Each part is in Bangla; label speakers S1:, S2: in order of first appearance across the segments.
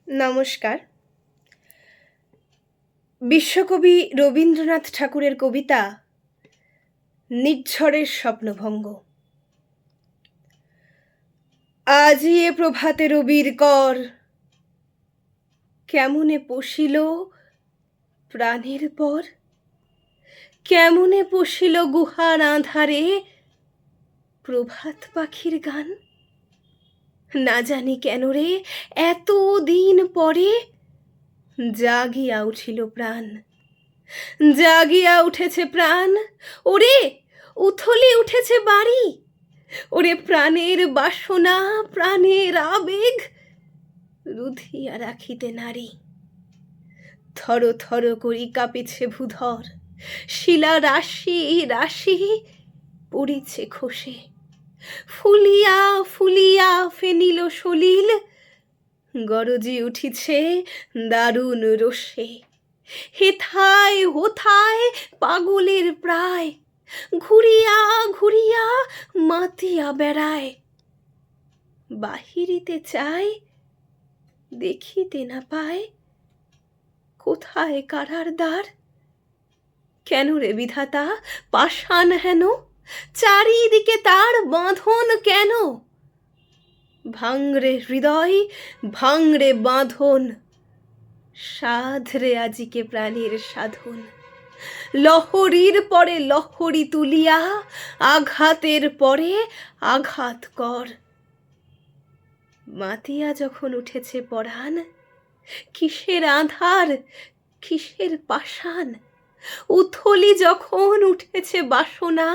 S1: নমস্কার। বিশ্বকবি রবীন্দ্রনাথ ঠাকুরের কবিতা নির্ঝরের স্বপ্নভঙ্গ। আজি এ প্রভাতে রবির কর, কেমনে পশিল প্রাণের পর, কেমনে পশিল গুহার আঁধারে প্রভাত পাখির গান। না জানি কেন রে এত দিন পরে জাগিয়া উঠিল প্রাণ, জাগিয়া উঠেছে প্রাণ। ওরে উথলি উঠেছে বাড়ি, ওরে প্রাণের বাসনা প্রাণের আবেগ রুধিয়া রাখিতে নারী। থর থর করি কাঁপিছে ভূধর, শিলা রাশি রাশি পড়িছে খসে। ফুলিয়া ফুলিয়া ফেনিল সলিল, গরজি উঠিছে দারুণ রোষে। হেথায় হোথায় পাগলের প্রায়, ঘুরিয়া ঘুরিয়া মাতিয়া বেড়ায়। বাহিরিতে চায় দেখিতে না পায়, কোথায় কারার দ্বার। কেন রে বিধাতা পাষাণ হেন, চারিদিকে তার বাঁধন কেন। ভাঙরে হৃদয় ভাঙরে বাঁধন, সাধরে আজিকে প্রাণের সাধন। লহরীর পরে লহরী তুলিয়া আঘাতের পরে আঘাত কর। মাতিয়া যখন উঠেছে পরাণ, কিসের আধার কিসের পাষাণ। উথলি যখন উঠেছে বাসনা,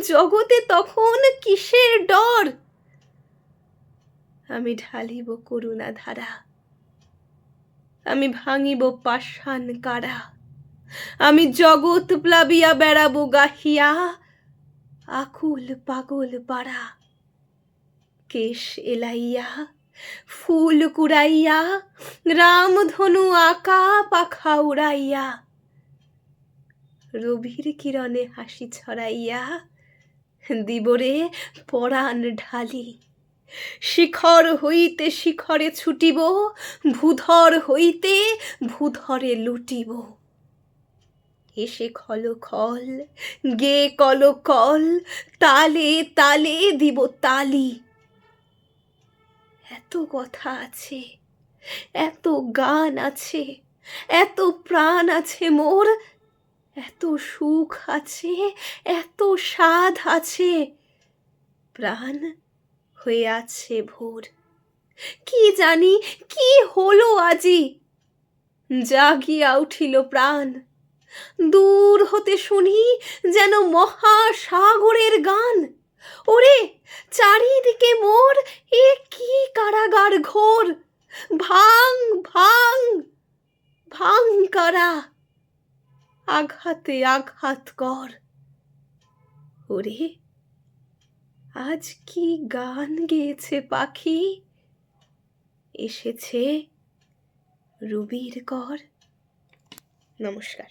S1: জগতে তখন কিসের ডর। আমি ঢালিব করুণা ধারা, আমি ভাঙিব পাষাণ কারা। আমি জগৎ প্লাবিয়া বেড়াবো গাহিয়া, আকুল পাগল পাড়া। কেশ এলাইয়া ফুল কুড়াইয়া, রামধনু আঁকা পাখা উড়াইয়া। রবির কিরণে হাসি ছড়াইয়া দিবরে পরাণ ঢালি। শিখর হইতে শিখরে ছুটিব, ভূধর হইতে ভূধরে লুটিব। এসে খল খল গে কল কল, তালে তালে দিব তালি। এত কথা আছে, এত গান আছে, এত প্রাণ আছে মোর, এত সুখ আছে, এত সাধ আছে। প্রাণ হয়ে আছে ভোর। কি জানি কি হলো আজি, জাগিয়া উঠিল প্রাণ। দূর হতে শুনি যেন মহাসাগরের গান। ওরে চারিদিকে মোর এ কি কারাগার ঘোর। ভাঙ ভাঙ ভাঙ কারা, আঘাতে আঘাত কর। ওরে আজ কি গান গেয়েছে পাখি, এসেছে রবির কর। নমস্কার।